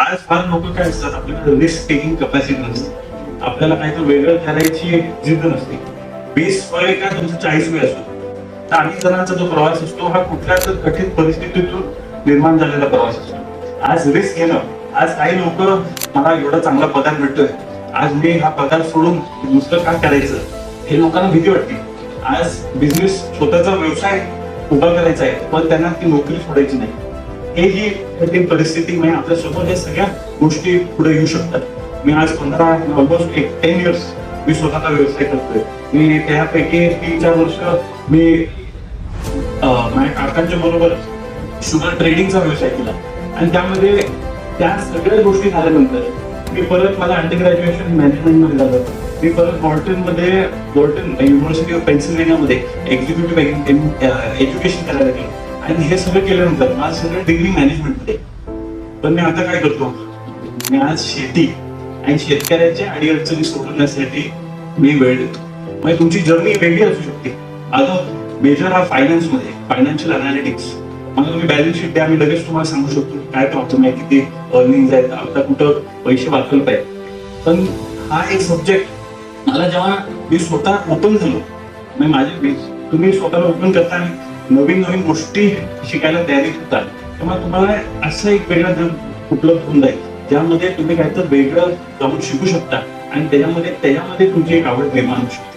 आज फार लोक काय असतात, आपल्याला रिस्क टेकिंग कॅपॅसिटी नसते, आपल्याला काहीतरी वेगळं करायची जिद्द नसते. 20 वय का तुमचं 40 वय असो, तर अनेक जणांचा जो प्रवास असतो हा कुठल्या तर कठीण परिस्थितीतून निर्माण झालेला प्रवास असतो. आज रिस्क घेणं, आज काही लोक मला एवढा चांगला पगार भेटतोय, आज मी हा पगार सोडून दुसरं काय करायचं हे लोकांना भीती वाटते. आज बिझनेस स्वतःचा व्यवसाय उभा करायचा आहे, पण त्यांना ती नोकरी सोडायची नाही. हे ही कठीण परिस्थिती म्हणजे आपल्यासोबत या सगळ्या गोष्टी पुढे येऊ शकतात. मी आज ऑलमोस्ट 10 इयर्स मी स्वतःचा व्यवसाय करतोय. मी त्यापैकी 3-4 वर्ष मी माझ्या काकांच्या बरोबर शुगर ट्रेडिंगचा व्यवसाय केला, आणि त्यामध्ये त्या सगळ्या गोष्टी झाल्यानंतर मी परत मला अंडर ग्रॅज्युएशन मॅनेजमेंट मध्ये झालं. मी परत बॉल्टन युनिव्हर्सिटी ऑफ पेन्सिल्व्हेनियामध्ये एक्झिक्युटिव्ह एज्युकेशन करायला गेलो, आणि हे सगळं केल्यानंतर माझं सगळं डिग्री मॅनेजमेंटमध्ये. पण मी आता काय करतो, मी आज शेती आणि शेतकऱ्याच्या अडीअडचणी सोडवण्यासाठी मी वेळ देतो. म्हणजे तुमची जर्नी वेगळी असू शकते. आता मेजर हा फायनान्समध्ये, फायनान्शियल अनालिटिक्स. मला तुम्ही बॅलन्स शीट द्या, मी लगेच तुम्हाला सांगू शकतो काय प्रॉब्लेम आहे, किती अर्निंग आहेत, आता कुठं पैसे वाचवले पाहिजे. पण हा एक सब्जेक्ट मला जेव्हा मी स्वतः ओपन झालो, म्हणजे माझे तुम्ही स्वतःला ओपन करता नवीन नवीन गोष्टी शिकायला तयारी होतात, तेव्हा तुम्हाला असं एक वेगळं जग उपलब्ध होऊन जाईल ज्यामध्ये तुम्ही काहीतरी वेगळं जाऊन शिकू शकता, आणि त्याच्यामध्ये तुमची एक आवड निर्माण होऊ शकते.